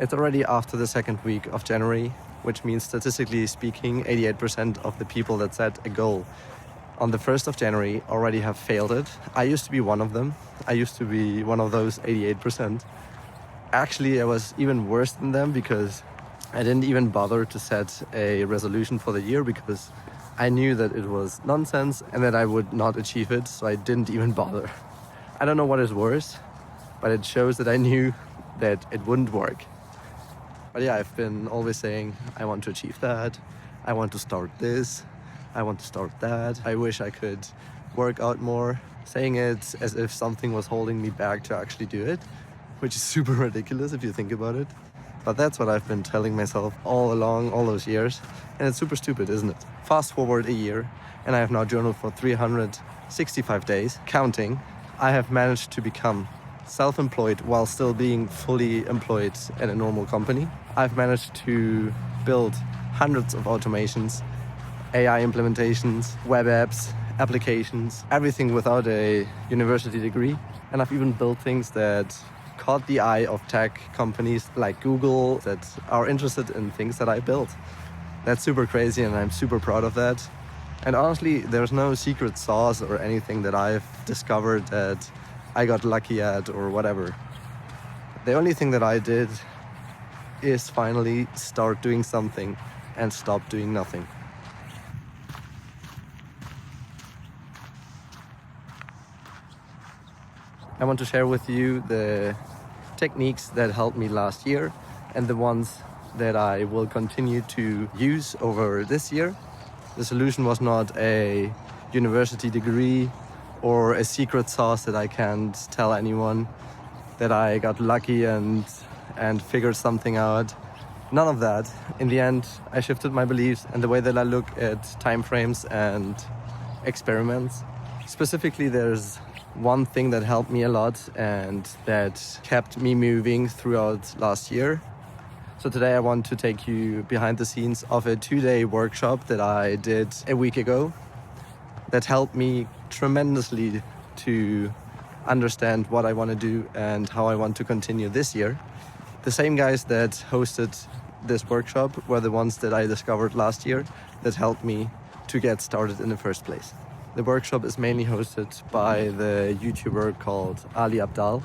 It's already after the second week of January, which means statistically speaking, 88% of the people that set a goal on the 1st of January already have failed it. I used to be one of them. I used to be one of those 88%. Actually, I was even worse than them because I didn't even bother to set a resolution for the year because I knew that it was nonsense and that I would not achieve it, so I didn't even bother. I don't know what is worse, but it shows that I knew that it wouldn't work. But yeah, I've been always saying, I want to achieve that, I want to start this, I want to start that. I wish I could work out more, saying it as if something was holding me back to actually do it, which is super ridiculous if you think about it. But that's what I've been telling myself all along, all those years. And it's super stupid, isn't it? Fast forward a year, and I have now journaled for 365 days, counting. I have managed to become self-employed while still being fully employed at a normal company. I've managed to build hundreds of automations, AI implementations, web apps, applications, everything without a university degree. And I've even built things that caught the eye of tech companies like Google that are interested in things that I built. That's super crazy and I'm super proud of that. And honestly, there's no secret sauce or anything that I've discovered that I got lucky at or whatever. The only thing that I did is finally start doing something and stop doing nothing. I want to share with you the techniques that helped me last year and the ones that I will continue to use over this year. The solution was not a university degree or a secret sauce that I can't tell anyone, that I got lucky and figured something out. None of that. In the end, I shifted my beliefs and the way that I look at timeframes and experiments. Specifically, there's one thing that helped me a lot and that kept me moving throughout last year. So today I want to take you behind the scenes of a 2-day workshop that I did a week ago that helped me tremendously to understand what I want to do and how I want to continue this year. The same guys that hosted this workshop were the ones that I discovered last year that helped me to get started in the first place. The workshop is mainly hosted by the YouTuber called Ali Abdaal.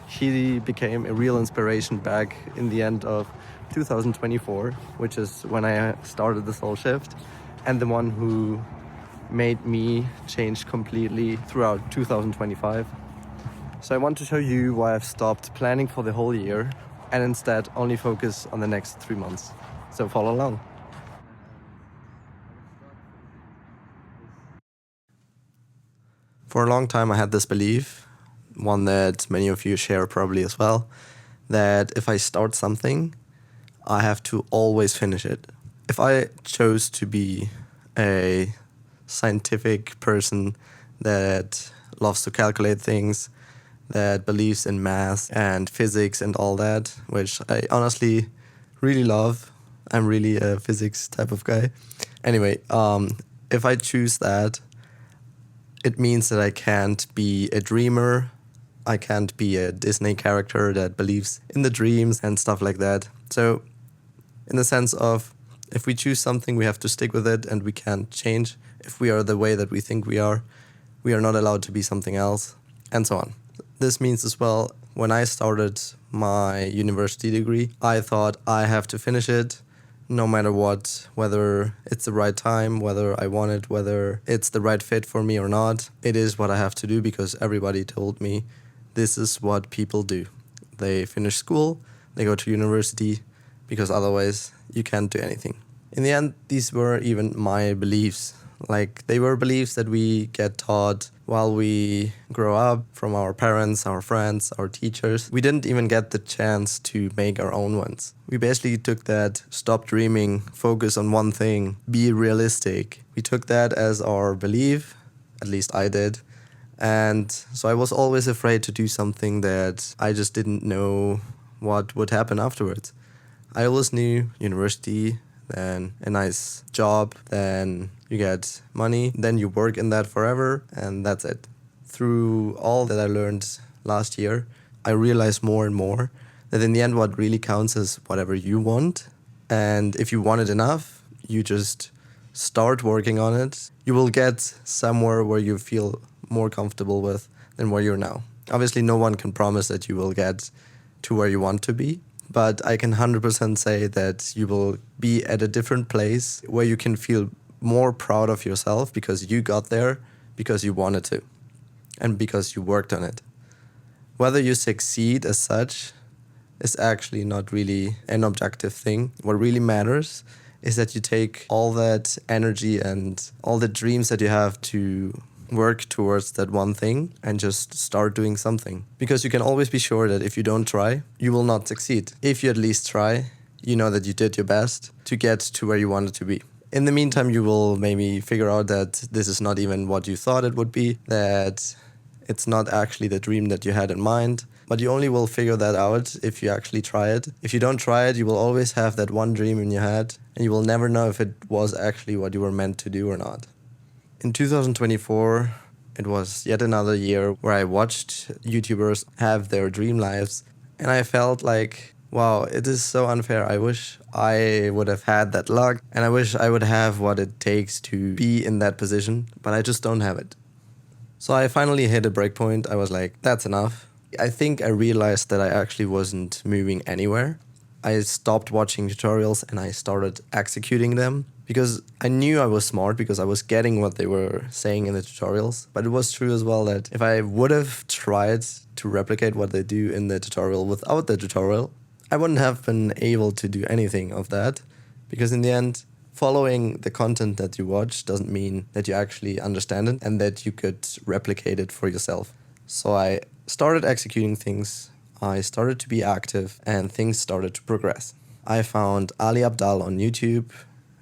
He became a real inspiration back in the end of 2024, which is when I started this whole shift, and the one who made me change completely throughout 2025. So I want to show you why I've stopped planning for the whole year and instead only focus on the next 3 months. So follow along. For a long time I had this belief, one that many of you share probably as well, that if I start something, I have to always finish it. If I chose to be a scientific person that loves to calculate things, that believes in math and physics and all that, which I honestly really love. I'm really a physics type of guy. Anyway, if I choose that, it means that I can't be a dreamer. I can't be a Disney character that believes in the dreams and stuff like that. So in the sense of, if we choose something, we have to stick with it and we can't change. If we are the way that we think we are not allowed to be something else, and so on. This means as well, when I started my university degree, I thought I have to finish it no matter what, whether it's the right time, whether I want it, whether it's the right fit for me or not. It is what I have to do because everybody told me this is what people do. They finish school, they go to university, because otherwise you can't do anything. In the end, these were even my beliefs. Like, they were beliefs that we get taught while we grow up from our parents, our friends, our teachers. We didn't even get the chance to make our own ones. We basically took that stop dreaming, focus on one thing, be realistic. We took that as our belief, at least I did. And so I was always afraid to do something that I just didn't know what would happen afterwards. I always knew university, then a nice job, then you get money, then you work in that forever, and that's it. Through all that I learned last year, I realized more and more that in the end what really counts is whatever you want. And if you want it enough, you just start working on it. You will get somewhere where you feel more comfortable with than where you're now. Obviously, no one can promise that you will get to where you want to be, but I can 100% say that you will be at a different place where you can feel more proud of yourself because you got there because you wanted to and because you worked on it. Whether you succeed as such is actually not really an objective thing. What really matters is that you take all that energy and all the dreams that you have to work towards that one thing and just start doing something. Because you can always be sure that if you don't try, you will not succeed. If you at least try, you know that you did your best to get to where you wanted to be. In the meantime, you will maybe figure out that this is not even what you thought it would be, that it's not actually the dream that you had in mind, but you only will figure that out if you actually try it. If you don't try it, you will always have that one dream in your head, and you will never know if it was actually what you were meant to do or not. In 2024, it was yet another year where I watched YouTubers have their dream lives, and I felt like, wow, it is so unfair. I wish I would have had that luck, and I wish I would have what it takes to be in that position, but I just don't have it. So I finally hit a breakpoint. I was like, that's enough. I think I realized that I actually wasn't moving anywhere. I stopped watching tutorials and I started executing them because I knew I was smart because I was getting what they were saying in the tutorials. But it was true as well that if I would have tried to replicate what they do in the tutorial without the tutorial, I wouldn't have been able to do anything of that, because in the end, following the content that you watch doesn't mean that you actually understand it and that you could replicate it for yourself. So I started executing things, I started to be active, and things started to progress. I found Ali Abdaal on YouTube,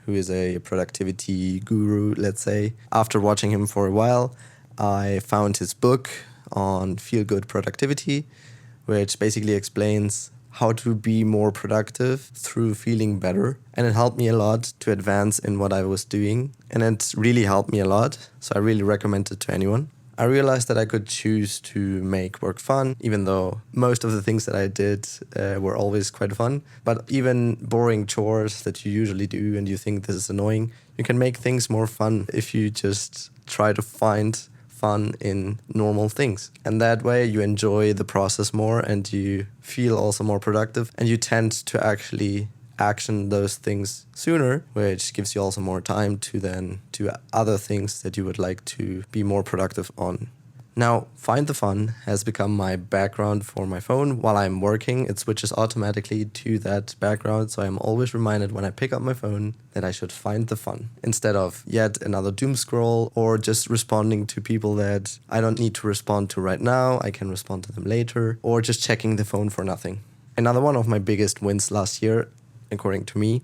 who is a productivity guru, let's say. After watching him for a while, I found his book on feel-good productivity, which basically explains how to be more productive through feeling better. And it helped me a lot to advance in what I was doing. And it really helped me a lot. So I really recommend it to anyone. I realized that I could choose to make work fun, even though most of the things that I did were always quite fun. But even boring chores that you usually do and you think this is annoying, you can make things more fun if you just try to find fun in normal things. And that way you enjoy the process more and you feel also more productive and you tend to actually action those things sooner, which gives you also more time to then do other things that you would like to be more productive on. Now, Find the Fun has become my background for my phone. While I'm working, it switches automatically to that background, so I'm always reminded when I pick up my phone that I should find the fun, instead of yet another doom scroll or just responding to people that I don't need to respond to right now, I can respond to them later, or just checking the phone for nothing. Another one of my biggest wins last year, according to me,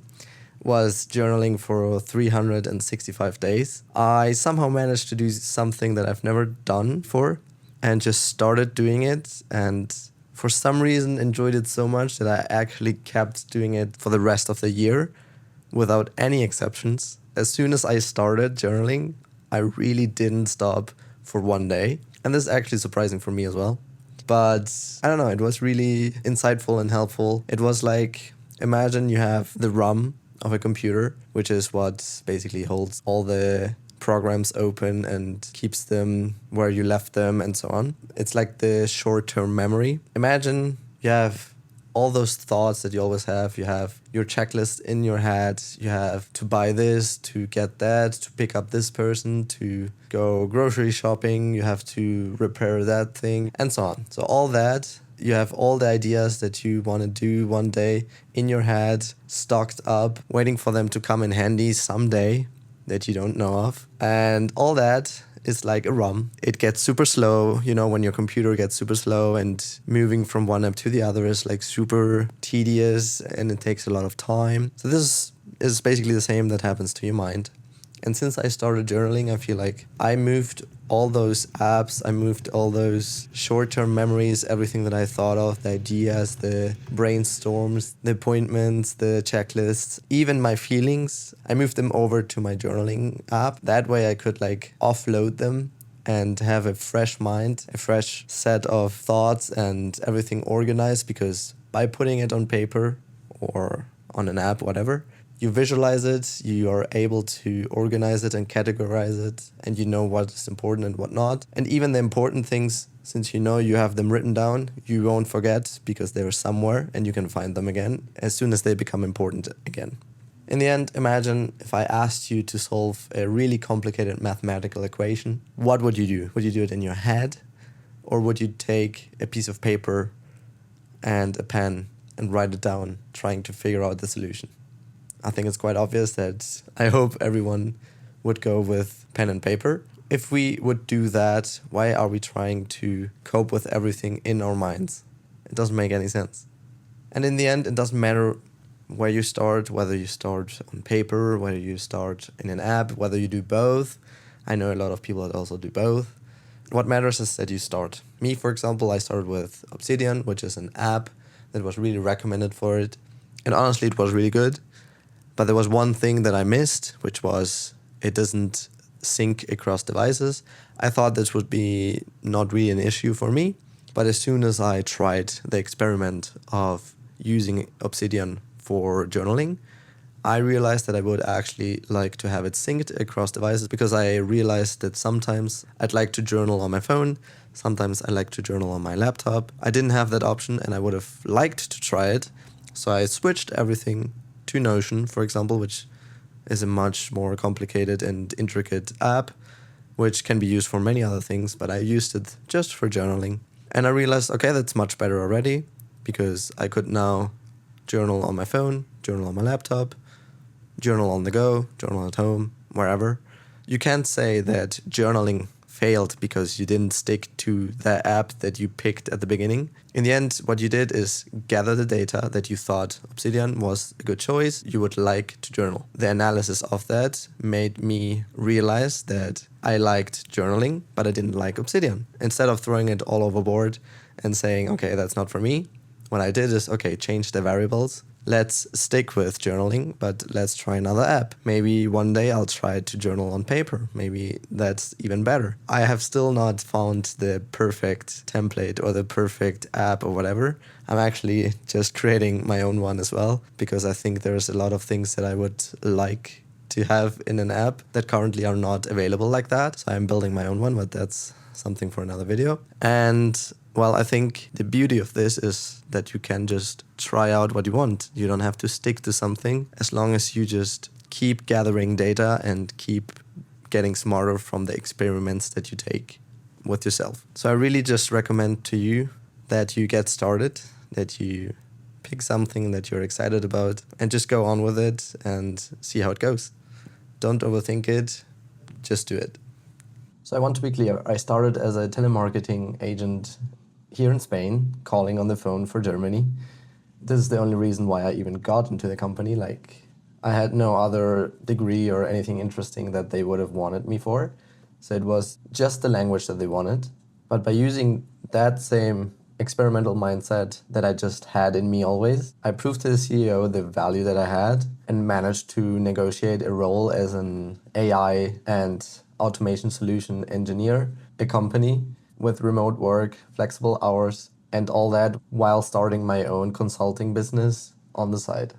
was journaling for 365 days. I somehow managed to do something that I've never done before and just started doing it, and for some reason enjoyed it so much that I actually kept doing it for the rest of the year without any exceptions. As soon as I started journaling, I really didn't stop for one day. And this is actually surprising for me as well. But I don't know, it was really insightful and helpful. It was like, imagine you have the ROM of a computer, which is what basically holds all the programs open and keeps them where you left them and so on. It's like the short-term memory. Imagine you have all those thoughts that you always have. You have your checklist in your head. You have to buy this, to get that, to pick up this person, to go grocery shopping. You have to repair that thing and so on. So all that, you have all the ideas that you want to do one day in your head, stocked up, waiting for them to come in handy someday that you don't know of. And all that is like a ROM. It gets super slow, you know, when your computer gets super slow and moving from one app to the other is like super tedious and it takes a lot of time. So this is basically the same that happens to your mind. And since I started journaling, I feel like I moved all those apps, I moved all those short-term memories, everything that I thought of, the ideas, the brainstorms, the appointments, the checklists, even my feelings, I moved them over to my journaling app. That way I could like offload them and have a fresh mind, a fresh set of thoughts and everything organized, because by putting it on paper or on an app, whatever. You visualize it, you are able to organize it and categorize it, and you know what is important and what not. And even the important things, since you know you have them written down, you won't forget because they're somewhere and you can find them again as soon as they become important again. In the end, imagine if I asked you to solve a really complicated mathematical equation, what would you do? Would you do it in your head? Or would you take a piece of paper and a pen and write it down, trying to figure out the solution? I think it's quite obvious that I hope everyone would go with pen and paper. If we would do that, why are we trying to cope with everything in our minds? It doesn't make any sense. And in the end, it doesn't matter where you start, whether you start on paper, whether you start in an app, whether you do both. I know a lot of people that also do both. What matters is that you start. Me, for example, I started with Obsidian, which is an app that was really recommended for it. And honestly, it was really good. But there was one thing that I missed, which was it doesn't sync across devices. I thought this would be not really an issue for me. But as soon as I tried the experiment of using Obsidian for journaling, I realized that I would actually like to have it synced across devices, because I realized that sometimes I'd like to journal on my phone, sometimes I like to journal on my laptop. I didn't have that option and I would have liked to try it. So I switched everything to Notion, for example, which is a much more complicated and intricate app, which can be used for many other things, but I used it just for journaling. And I realized, okay, that's much better already, because I could now journal on my phone, journal on my laptop, journal on the go, journal at home, wherever. You can't say that journaling failed because you didn't stick to the app that you picked at the beginning. In the end, what you did is gather the data that you thought Obsidian was a good choice, you would like to journal. The analysis of that made me realize that I liked journaling, but I didn't like Obsidian. Instead of throwing it all overboard and saying, okay, that's not for me, what I did is, okay, change the variables. Let's stick with journaling, but let's try another app. Maybe one day I'll try to journal on paper. Maybe that's even better. I have still not found the perfect template or the perfect app or whatever. I'm actually just creating my own one as well, because I think there's a lot of things that I would like to have in an app that currently are not available like that. So I'm building my own one, but that's something for another video. And well, I think the beauty of this is that you can just try out what you want. You don't have to stick to something, as long as you just keep gathering data and keep getting smarter from the experiments that you take with yourself. So I really just recommend to you that you get started, that you pick something that you're excited about and just go on with it and see how it goes. Don't overthink it, just do it. So I want to be clear, I started as a telemarketing agent here in Spain, calling on the phone for Germany. This is the only reason why I even got into the company. Like, I had no other degree or anything interesting that they would have wanted me for. So it was just the language that they wanted. But by using that same experimental mindset that I just had in me always, I proved to the CEO the value that I had and managed to negotiate a role as an AI and automation solution engineer, a company with remote work, flexible hours, and all that, while starting my own consulting business on the side.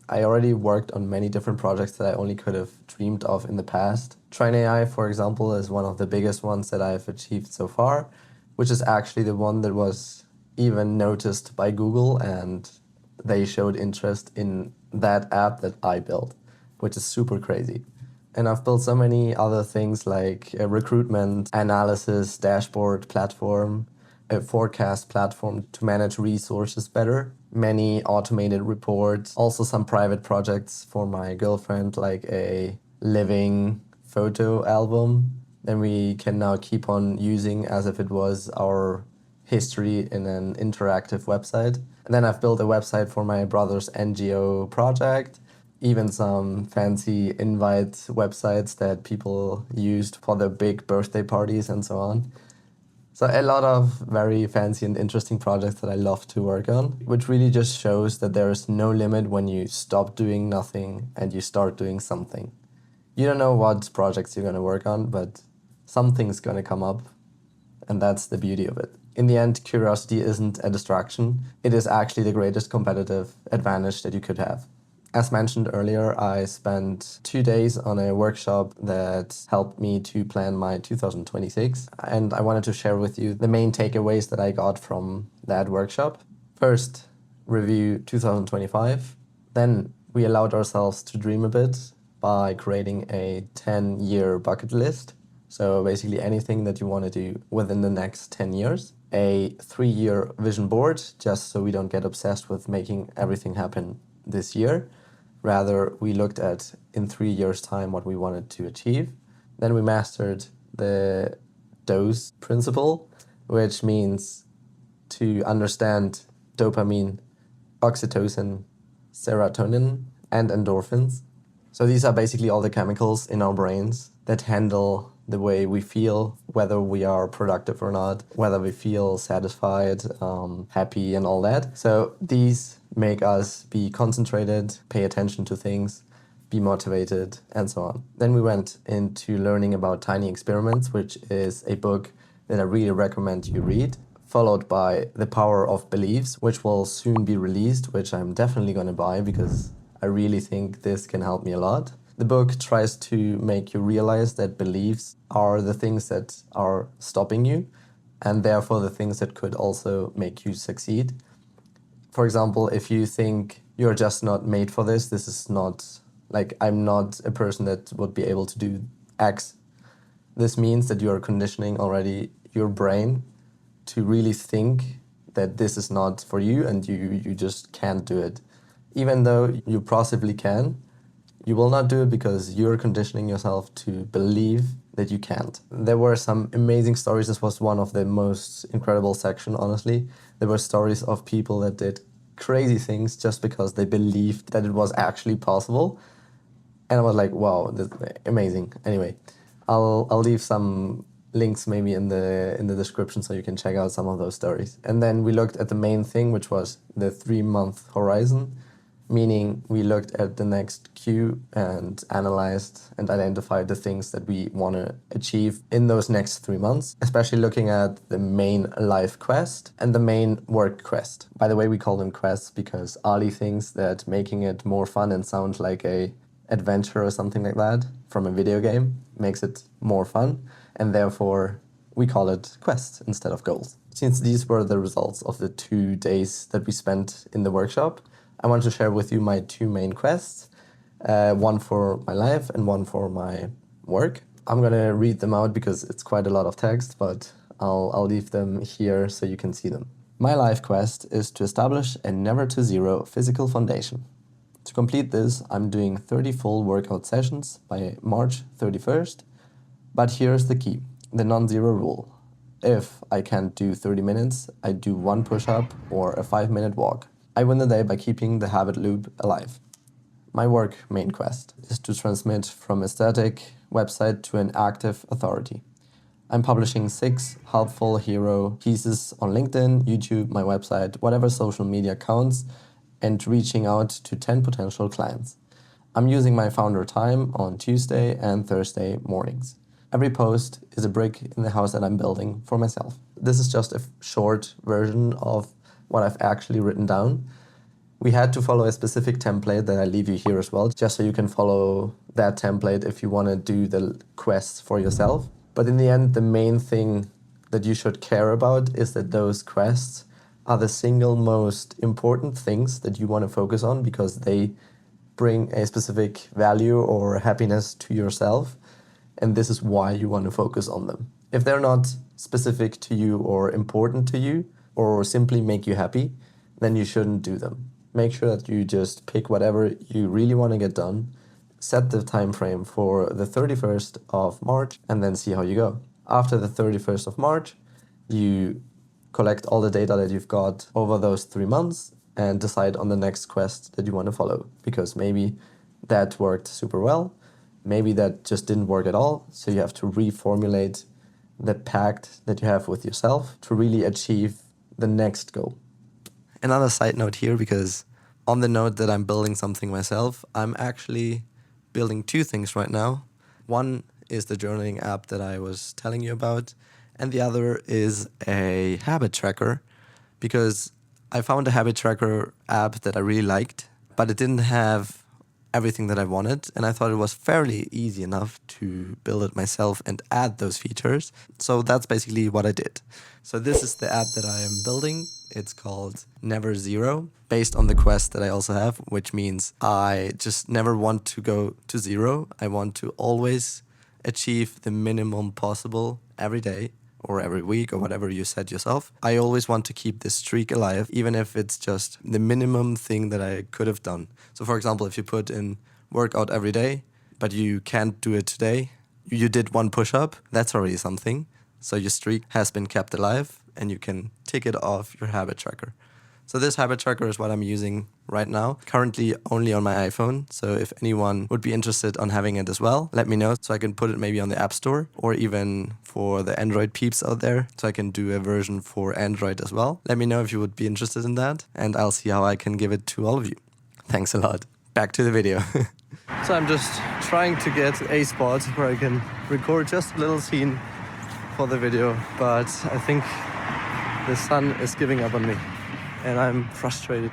I already worked on many different projects that I only could have dreamed of in the past. Train AI, for example, is one of the biggest ones that I've achieved so far, which is actually the one that was even noticed by Google, and they showed interest in that app that I built, which is super crazy. And I've built so many other things like a recruitment analysis dashboard platform, a forecast platform to manage resources better, many automated reports, also some private projects for my girlfriend, like a living photo album. Then we can now keep on using as if it was our history in an interactive website. And then I've built a website for my brother's NGO project, even some fancy invite websites that people used for their big birthday parties and so on. So a lot of very fancy and interesting projects that I love to work on, which really just shows that there is no limit when you stop doing nothing and you start doing something. You don't know what projects you're going to work on, but something's going to come up, and that's the beauty of it. in the end, curiosity isn't a distraction. It is actually the greatest competitive advantage that you could have. As mentioned earlier, I spent 2 days on a workshop that helped me to plan my 2026, and I wanted to share with you the main takeaways that I got from that workshop. First, review 2025. Then we allowed ourselves to dream a bit by creating a 10-year bucket list. So basically anything that you want to do within the next 10 years. A 3-year vision board, just so we don't get obsessed with making everything happen this year. Rather, we looked at in 3 years' time what we wanted to achieve. Then we mastered the dose principle, which means to understand dopamine, oxytocin, serotonin, and endorphins. So these are basically all the chemicals in our brains that handle the way we feel, whether we are productive or not, whether we feel satisfied, happy, and all that. So these make us be concentrated, pay attention to things, be motivated, and so on. Then we went into learning about Tiny Experiments, which is a book that I really recommend you read, followed by The Power of Beliefs, which will soon be released, which I'm definitely going to buy because I really think this can help me a lot. The book tries to make you realize that beliefs are the things that are stopping you, and therefore the things that could also make you succeed. For example, if you think you're just not made for this, this is not, like, I'm not a person that would be able to do X. This means that you are conditioning already your brain to really think that this is not for you and you just can't do it. Even though you possibly can, you will not do it because you're conditioning yourself to believe that you can't. There were some amazing stories. This was one of the most incredible sections, honestly. There were stories of people that did crazy things just because they believed that it was actually possible. And I was like, wow, this is amazing. Anyway, I'll leave some links maybe in the description so you can check out some of those stories. And then we looked at the main thing, which was the 3-month horizon, meaning we looked at the next Q and analyzed and identified the things that we want to achieve in those next 3 months, especially looking at the main life quest and the main work quest. By the way, we call them quests because Ali thinks that making it more fun and sound like a adventure or something like that from a video game makes it more fun, and therefore we call it quests instead of goals. Since these were the results of the 2 days that we spent in the workshop, I want to share with you my 2 main quests, one for my life and one for my work. I'm gonna read them out because it's quite a lot of text, but I'll leave them here so you can see them. My life quest is to establish a never to zero physical foundation. To complete this, I'm doing 30 full workout sessions by March 31st, but here's the key, the non-zero rule. If I can't do 30 minutes, I do 1 push-up or a 5-minute walk. I win the day by keeping the habit loop alive. My work main quest is to transmit from a static website to an active authority. I'm publishing 6 helpful hero pieces on LinkedIn, YouTube, my website, whatever social media counts, and reaching out to 10 potential clients. I'm using my founder time on Tuesday and Thursday mornings. Every post is a brick in the house that I'm building for myself. This is just a short version of what I've actually written down. We had to follow a specific template that I leave you here as well, just so you can follow that template if you want to do the quests for yourself. But in the end, the main thing that you should care about is that those quests are the single most important things that you want to focus on because they bring a specific value or happiness to yourself. And this is why you want to focus on them. If they're not specific to you or important to you or simply make you happy, then you shouldn't do them. Make sure that you just pick whatever you really want to get done, set the time frame for the 31st of March, and then see how you go. After the 31st of March, you collect all the data that you've got over those 3 months and decide on the next quest that you want to follow, because maybe that worked super well, maybe that just didn't work at all, so you have to reformulate the pact that you have with yourself to really achieve the next goal. Another side note here, because on the note that I'm building something myself, I'm actually building 2 things right now. One is the journaling app that I was telling you about, and the other is a habit tracker, because I found a habit tracker app that I really liked, but it didn't have everything that I wanted, and I thought it was fairly easy enough to build it myself and add those features. So that's basically what I did. So this is the app that I am building. It's called Never Zero, based on the quest that I also have, which means I just never want to go to zero. I want to always achieve the minimum possible every day or every week or whatever you set yourself. I always want to keep this streak alive, even if it's just the minimum thing that I could have done. So for example, if you put in workout every day, but you can't do it today, you did one push-up, that's already something. So your streak has been kept alive and you can tick it off your habit tracker. So this habit tracker is what I'm using right now, currently only on my iPhone. So if anyone would be interested on having it as well, let me know so I can put it maybe on the App Store, or even for the Android peeps out there, so I can do a version for Android as well. Let me know if you would be interested in that, and I'll see how I can give it to all of you. Thanks a lot. Back to the video. So I'm just trying to get a spot where I can record just a little scene for the video, but I think the sun is giving up on me and I'm frustrated.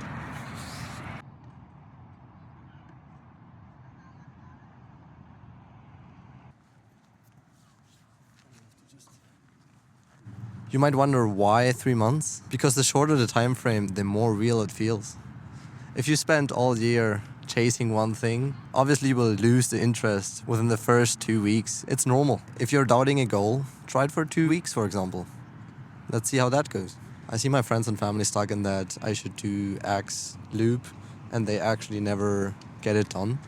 You might wonder why 3 months? Because the shorter the time frame, the more real it feels. If you spend all year chasing one thing, obviously you will lose the interest within the first 2 weeks. It's normal. If you're doubting a goal, try it for 2 weeks, for example. Let's see how that goes. I see my friends and family stuck in that I should do X loop, and they actually never get it done.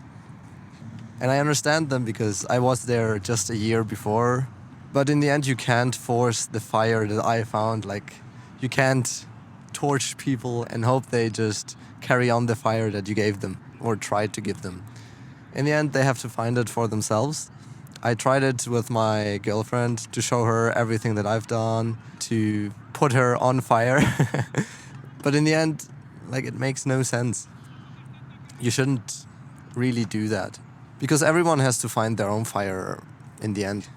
And I understand them because I was there just a year before. But in the end, you can't force the fire that I found. Like, you can't torch people and hope they just carry on the fire that you gave them or tried to give them. In the end, they have to find it for themselves. I tried it with my girlfriend to show her everything that I've done, to put her on fire. But in the end, like, it makes no sense. You shouldn't really do that, because everyone has to find their own fire in the end.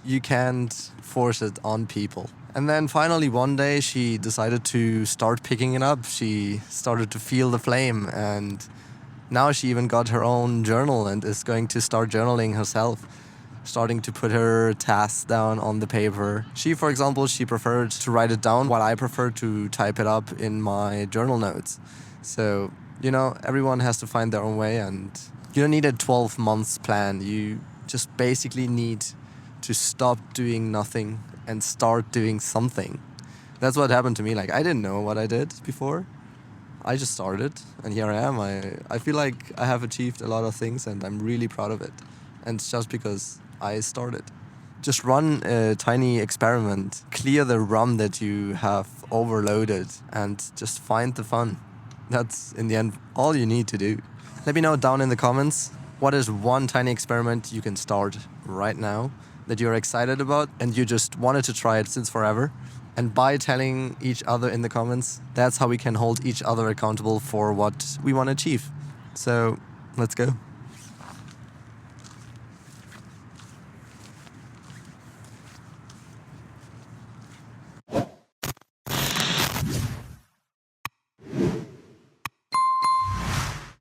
You can't force it on people. And then finally one day she decided to start picking it up. She started to feel the flame, and now she even got her own journal and is going to start journaling herself, starting to put her tasks down on the paper. She, for example, she preferred to write it down, while I prefer to type it up in my journal notes. So, you know, everyone has to find their own way, and you don't need a 12 months plan. You just basically need to stop doing nothing and start doing something. That's what happened to me. Like, I didn't know what I did before. I just started, and here I am. I feel like I have achieved a lot of things, and I'm really proud of it. And it's just because I started. Just run a tiny experiment. Clear the ROM that you have overloaded, and just find the fun. That's, in the end, all you need to do. Let me know down in the comments, what is one tiny experiment you can start right now that you're excited about and you just wanted to try it since forever. And by telling each other in the comments, that's how we can hold each other accountable for what we want to achieve. So let's go.